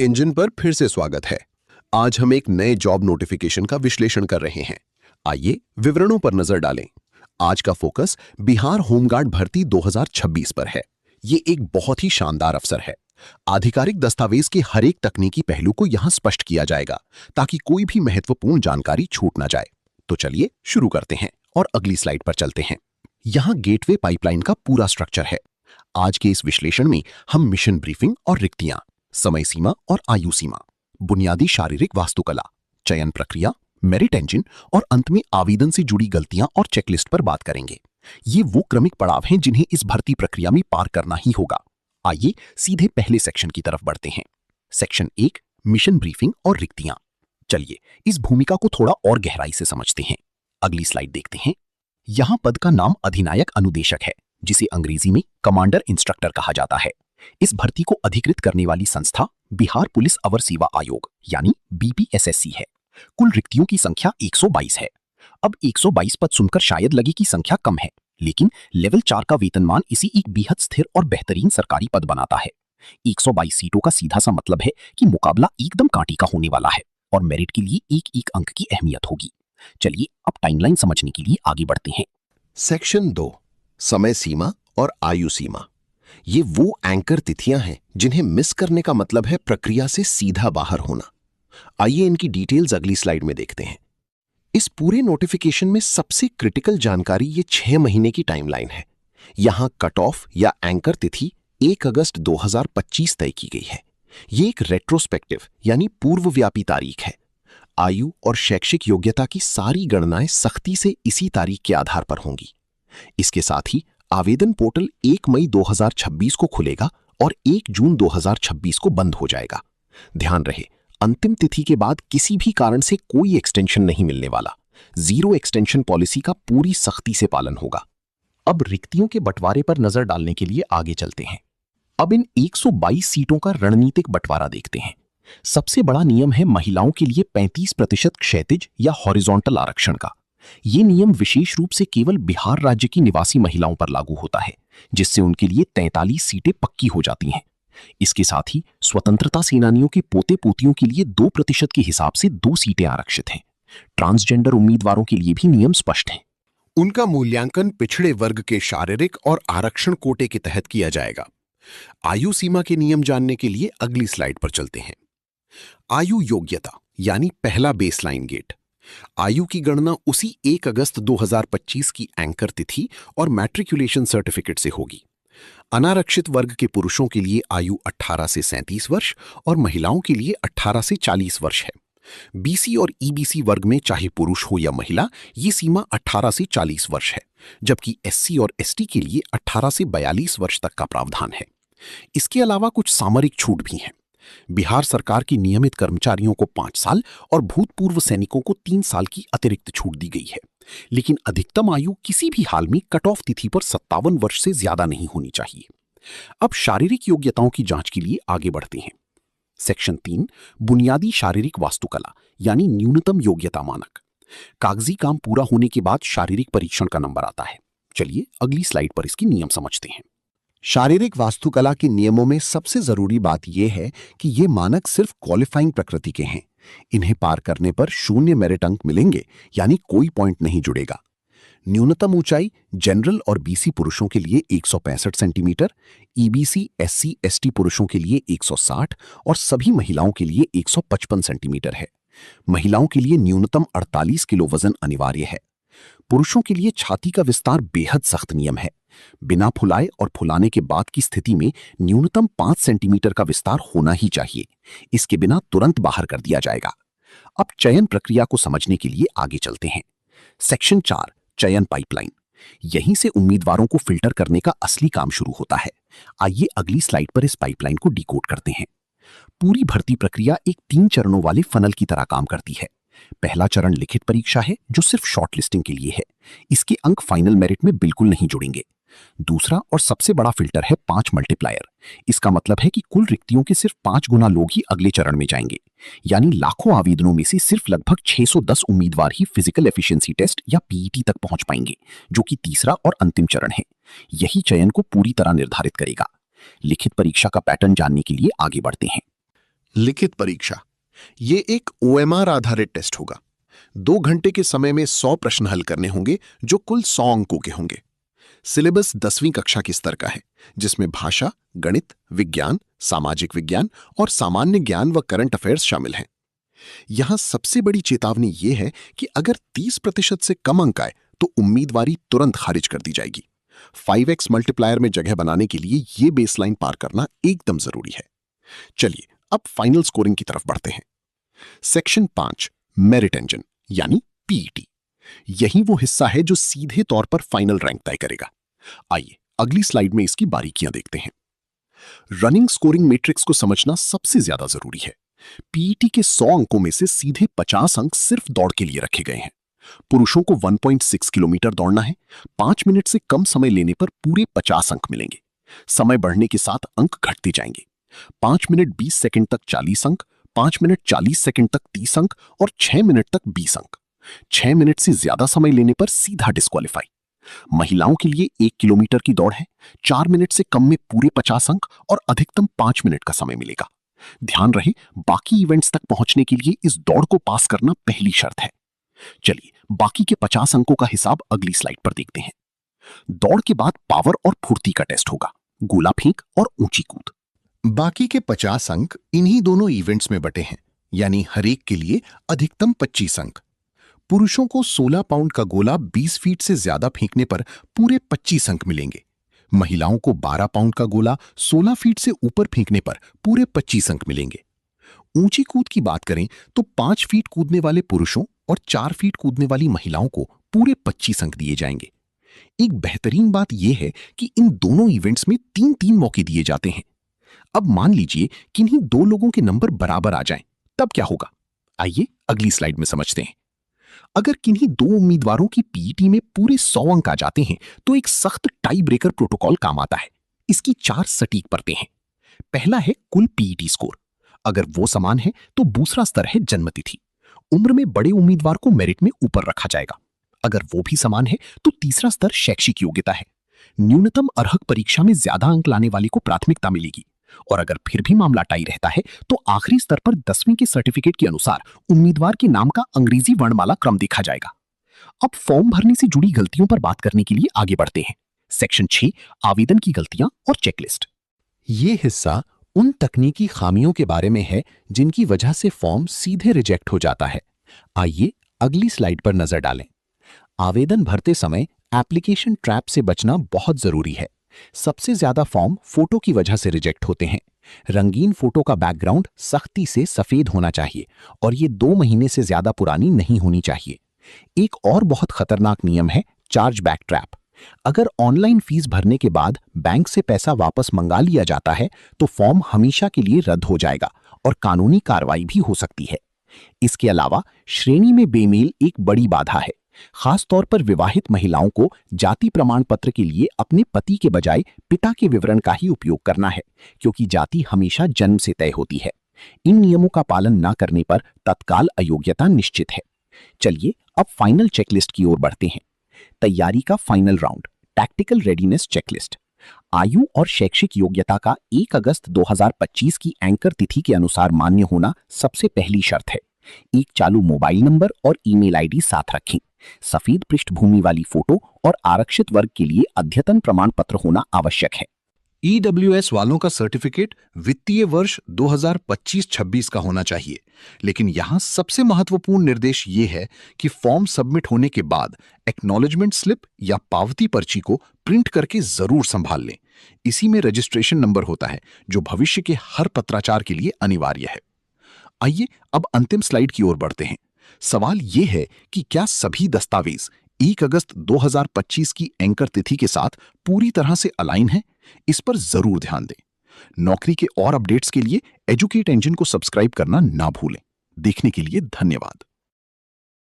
Engine पर फिर से स्वागत है। आज हम एक नए जॉब नोटिफिकेशन का विश्लेषण कर रहे हैं। आइए विवरणों पर नजर डालें। आज का फोकस बिहार होमगार्ड भर्ती 2026 पर है। ये एक बहुत ही शानदार अवसर है। आधिकारिक दस्तावेज के हर एक तकनीकी पहलू को यहां स्पष्ट किया जाएगा ताकि कोई भी महत्वपूर्ण जानकारी छूट ना जाए। तो चलिए शुरू करते हैं और अगली स्लाइड पर चलते हैं। यहाँ गेटवे पाइपलाइन का पूरा स्ट्रक्चर है। आज के इस विश्लेषण में हम मिशन ब्रीफिंग और रिक्तियां, समय सीमा और आयु सीमा, बुनियादी शारीरिक वास्तुकला, चयन प्रक्रिया, मेरिट इंजन और अंत में आवेदन से जुड़ी गलतियां और चेकलिस्ट पर बात करेंगे। ये वो क्रमिक पड़ाव हैं जिन्हें इस भर्ती प्रक्रिया में पार करना ही होगा। आइए सीधे पहले सेक्शन की तरफ बढ़ते हैं। सेक्शन 1, मिशन ब्रीफिंग और रिक्तियां। चलिए इस भूमिका को थोड़ा और गहराई से समझते हैं। अगली स्लाइड देखते हैं। यहां पद का नाम अधिनायक अनुदेशक है, जिसे अंग्रेजी में कमांडर इंस्ट्रक्टर कहा जाता है। इस भर्ती को अधिकृत करने वाली संस्था बिहार पुलिस अवर सेवा आयोग यानी बीपीएसएससी है। कुल रिक्तियों की संख्या 122 है। अब 122 पद सुनकर शायद लगे कि संख्या कम है, लेकिन लेवल 4 का वेतनमान इसी एक बेहद स्थिर और बेहतरीन सरकारी पद बनाता है। 122 सीटों का सीधा सा मतलब है कि मुकाबला एकदम कांटे का होने वाला है और मेरिट के लिए एक एक अंक की अहमियत होगी। चलिए अब टाइमलाइन समझने के लिए आगे बढ़ते हैं। सेक्शन 2, समय सीमा और आयु सीमा। ये वो एंकर तिथियां हैं जिन्हें मिस करने का मतलब है प्रक्रिया से सीधा बाहर होना। आइए इनकी डिटेल्स अगली स्लाइड में देखते हैं। इस पूरे नोटिफिकेशन में सबसे क्रिटिकल जानकारी ये 6 महीने की टाइमलाइन है। यहां कट ऑफ या एंकर तिथि 1 अगस्त 2025 तय की गई है। ये एक रेट्रोस्पेक्टिव यानी पूर्वव्यापी तारीख है। आयु और शैक्षिक योग्यता की सारी गणनाएं सख्ती से इसी तारीख के आधार पर होंगी। इसके साथ ही आवेदन पोर्टल 1 मई 2026 को खुलेगा और 1 जून 2026 को बंद हो जाएगा। ध्यान रहे, अंतिम तिथि के बाद किसी भी कारण से कोई एक्सटेंशन नहीं मिलने वाला। जीरो एक्सटेंशन पॉलिसी का पूरी सख्ती से पालन होगा। अब रिक्तियों के बंटवारे पर नजर डालने के लिए आगे चलते हैं। अब इन 122 सीटों का रणनीतिक बंटवारा देखते हैं। सबसे बड़ा नियम है महिलाओं के लिए 35% क्षैतिज या हॉरिजॉन्टल आरक्षण का। ये नियम विशेष रूप से केवल बिहार राज्य की निवासी महिलाओं पर लागू होता है, जिससे उनके लिए 43 सीटें पक्की हो जाती हैं। इसके साथ ही स्वतंत्रता सेनानियों के पोते पोतियों के लिए 2% के हिसाब से 2 सीटें आरक्षित हैं। ट्रांसजेंडर उम्मीदवारों के लिए भी नियम स्पष्ट हैं। उनका मूल्यांकन पिछड़े वर्ग के शारीरिक और आरक्षण कोटे के तहत किया जाएगा। आयु सीमा के नियम जानने के लिए अगली स्लाइड पर चलते हैं। आयु योग्यता यानी पहला बेसलाइन गेट। आयु की गणना उसी 1 अगस्त 2025 की एंकर तिथि और मैट्रिकुलेशन सर्टिफिकेट से होगी। अनारक्षित वर्ग के पुरुषों के लिए आयु 18 से 37 वर्ष और महिलाओं के लिए 18 से 40 वर्ष है। बीसी और ईबीसी वर्ग में चाहे पुरुष हो या महिला, ये सीमा 18 से 40 वर्ष है, जबकि एससी और एसटी के लिए 18 से 42 वर्ष तक का प्रावधान है। इसके अलावा कुछ सामरिक छूट भी हैं। बिहार सरकार की नियमित कर्मचारियों को 5 साल और भूतपूर्व सैनिकों को 3 साल की अतिरिक्त छूट दी गई है, लेकिन अधिकतम आयु किसी भी हाल में कट ऑफ तिथि पर 57 वर्ष से ज्यादा नहीं होनी चाहिए। अब शारीरिक योग्यताओं की जांच के लिए आगे बढ़ते हैं। सेक्शन 3, बुनियादी शारीरिक वास्तुकला यानी न्यूनतम योग्यता मानक। कागजी काम पूरा होने के बाद शारीरिक परीक्षण का नंबर आता है। चलिए अगली स्लाइड पर इसके नियम समझते हैं। शारीरिक वास्तुकला के नियमों में सबसे जरूरी बात यह है कि ये मानक सिर्फ क्वालिफाइंग प्रकृति के हैं। इन्हें पार करने पर 0 मेरिट अंक मिलेंगे, यानी कोई पॉइंट नहीं जुड़ेगा। न्यूनतम ऊंचाई जनरल और बीसी पुरुषों के लिए 165 सेंटीमीटर, ईबीसी एससी एसटी पुरुषों के लिए 160 और सभी महिलाओं के लिए 155 सेंटीमीटर है। महिलाओं के लिए न्यूनतम 48 किलो वजन अनिवार्य है। पुरुषों के लिए छाती का विस्तार बेहद सख्त नियम है। बिना फुलाए और फुलाने के बाद की स्थिति में न्यूनतम 5 सेंटीमीटर का विस्तार होना ही चाहिए। इसके बिना तुरंत बाहर कर दिया जाएगा। अब चयन प्रक्रिया को समझने के लिए आगे चलते हैं। सेक्शन 4, चयन पाइपलाइन। यहीं से उम्मीदवारों को फिल्टर करने का असली काम शुरू होता है। आइए अगली स्लाइड पर इस पाइपलाइन को डिकोड करते हैं। पूरी भर्ती प्रक्रिया एक 3 चरणों वाले फनल की तरह काम करती है। पहला चरण लिखित परीक्षा है, जो सिर्फ शॉर्ट लिस्टिंग के लिए है। इसके अंक फाइनल मेरिट में बिल्कुल नहीं जुड़ेंगे। दूसरा और सबसे बड़ा फिल्टर है 5 मल्टीप्लायर। इसका मतलब है कि कुल रिक्तियों के सिर्फ 5 गुना लोग ही अगले चरण में जाएंगे, यानी लाखों आवेदनों में से सिर्फ लगभग 610 उम्मीदवार ही फिजिकल एफिशिएंसी टेस्ट या पीईटी तक पहुंच पाएंगे, जो कि तीसरा और अंतिम चरण है। यही चयन को पूरी तरह निर्धारित करेगा। लिखित परीक्षा का पैटर्न जानने के लिए आगे बढ़ते हैं। लिखित परीक्षा। ये एक OMR आधारित टेस्ट होगा। 2 घंटे के समय में 100 प्रश्न हल करने होंगे जो कुल 100 अंकों के होंगे। सिलेबस 10वीं कक्षा के स्तर का है, जिसमें भाषा, गणित, विज्ञान, सामाजिक विज्ञान और सामान्य ज्ञान व करंट अफेयर्स शामिल हैं। यहां सबसे बड़ी चेतावनी यह है कि अगर 30% से कम अंक आए तो उम्मीदवारी तुरंत खारिज कर दी जाएगी। 5x मल्टीप्लायर में जगह बनाने के लिए यह बेसलाइन पार करना एकदम जरूरी है। चलिए अब फाइनल स्कोरिंग की तरफ बढ़ते हैं। सेक्शन 5 मेरिट इंजन यानी पीईटी। यही वो हिस्सा है जो सीधे तौर पर फाइनल रैंक तय करेगा। आइए अगली स्लाइड में इसकी बारीकियां देखते हैं। रनिंग स्कोरिंग मैट्रिक्स को समझना सबसे ज्यादा जरूरी है। पीईटी के 100 अंकों में से सीधे 50 अंक सिर्फ दौड़ के लिए रखे गए हैं। पुरुषों को 1.6 किलोमीटर दौड़ना है। 5 मिनट से कम समय लेने पर पूरे 50 अंक मिलेंगे। समय बढ़ने के साथ अंक घटते जाएंगे। 5 मिनट 20 सेकंड तक 40 अंक, 5 मिनट 40 सेकंड तक 30 अंक और 6 मिनट तक 20 अंक। 6 मिनट से ज्यादा समय लेने पर सीधा डिस्क्वालीफाई। महिलाओं के लिए 1 किलोमीटर की दौड़ है। 4 मिनट से कम में पूरे 50 अंक और अधिकतम 5 मिनट का समय मिलेगा। ध्यान रहे, बाकी इवेंट्स तक पहुंचने के लिए इस दौड़ को पास करना पहली शर्त है। चलिए बाकी के 50 अंकों का हिसाब अगली स्लाइड पर देखते हैं। दौड़ के बाद पावर और फुर्ती का टेस्ट होगा, गोला फेंक और ऊंची कूद। बाकी के 50 अंक इन्हीं दोनों इवेंट्स में बटे हैं, यानी हर एक के लिए अधिकतम 25 अंक। पुरुषों को 16 पाउंड का गोला 20 फीट से ज्यादा फेंकने पर पूरे 25 अंक मिलेंगे। महिलाओं को 12 पाउंड का गोला 16 फीट से ऊपर फेंकने पर पूरे 25 अंक मिलेंगे। ऊंची कूद की बात करें तो 5 फीट कूदने वाले पुरुषों और 4 फीट कूदने वाली महिलाओं को पूरे 25 अंक दिए जाएंगे। एक बेहतरीन बात यह है कि इन दोनों इवेंट्स में 3-3 मौके दिए जाते हैं। अब मान लीजिए किन्हीं 2 लोगों के नंबर बराबर आ जाएं, तब क्या होगा? आइए अगली स्लाइड में समझते हैं। अगर किन्हीं 2 उम्मीदवारों की पीईटी में पूरे 100 अंक आ जाते हैं तो एक सख्त टाई ब्रेकर प्रोटोकॉल काम आता है। इसकी 4 सटीक परतें हैं। पहला है कुल पीईटी स्कोर। अगर वो समान है तो दूसरा स्तर है जन्मतिथि। उम्र में बड़े उम्मीदवार को मेरिट में ऊपर रखा जाएगा। अगर वो भी समान है तो तीसरा स्तर शैक्षिक योग्यता है। न्यूनतम अर्हक परीक्षा में ज्यादा अंक लाने वाले को प्राथमिकता मिलेगी। और अगर फिर भी मामला टाई रहता है तो आखिरी स्तर पर 10वीं के सर्टिफिकेट के अनुसार उम्मीदवार के नाम का अंग्रेजी वर्णमाला क्रम देखा जाएगा। अब फॉर्म भरने से जुड़ी गलतियों पर बात करने के लिए आगे बढ़ते हैं। सेक्शन 6 आवेदन की गलतियां और चेकलिस्ट। ये हिस्सा उन तकनीकी खामियों के बारे में है जिनकी वजह से फॉर्म सीधे रिजेक्ट हो जाता है। आइए अगली स्लाइड पर नजर डालें। आवेदन भरते समय एप्लीकेशन ट्रैप से बचना बहुत जरूरी है। सबसे ज्यादा फॉर्म फोटो की वजह से रिजेक्ट होते हैं। रंगीन फोटो का बैकग्राउंड सख्ती से सफेद होना चाहिए और ये 2 महीने से ज्यादा पुरानी नहीं होनी चाहिए। एक और बहुत खतरनाक नियम है चार्ज बैक ट्रैप। अगर ऑनलाइन फीस भरने के बाद बैंक से पैसा वापस मंगा लिया जाता है तो फॉर्म हमेशा के लिए रद्द हो जाएगा और कानूनी कार्रवाई भी हो सकती है। इसके अलावा श्रेणी में बेमेल एक बड़ी बाधा है। खास तौर पर विवाहित महिलाओं को जाति प्रमाण पत्र के लिए अपने पति के बजाय पिता के विवरण का ही उपयोग करना है, क्योंकि जाति हमेशा जन्म से तय होती है। इन नियमों का पालन न करने पर तत्काल अयोग्यता निश्चित है। चलिए अब फाइनल चेकलिस्ट की ओर बढ़ते हैं। तैयारी का final round, tactical readiness checklist. आयु और शैक्षिक योग्यता का 1 अगस्त 2025 की एंकर तिथि के अनुसार मान्य होना सबसे पहली शर्त है। एक चालू मोबाइल नंबर और ईमेल आईडी साथ रखें। सफेद पृष्ठभूमि वाली फोटो और आरक्षित वर्ग के लिए अद्यतन प्रमाण पत्र होना आवश्यक है। ईडब्ल्यूएस वालों का सर्टिफिकेट वित्तीय वर्ष 2025-26 का होना चाहिए। लेकिन यहां सबसे महत्वपूर्ण निर्देश ये है कि फॉर्म सबमिट होने के बाद एक्नॉलेजमेंट स्लिप या पावती पर्ची को प्रिंट करके जरूर संभाल लें। इसी में रजिस्ट्रेशन नंबर होता है जो भविष्य के हर पत्राचार के लिए अनिवार्य है। आइए अब अंतिम स्लाइड की ओर बढ़ते हैं। सवाल यह है कि क्या सभी दस्तावेज 1 अगस्त 2025 की एंकर तिथि के साथ पूरी तरह से अलाइन हैं? इस पर जरूर ध्यान दें। नौकरी के और अपडेट्स के लिए एजुकेट इंजन को सब्सक्राइब करना ना भूलें। देखने के लिए धन्यवाद।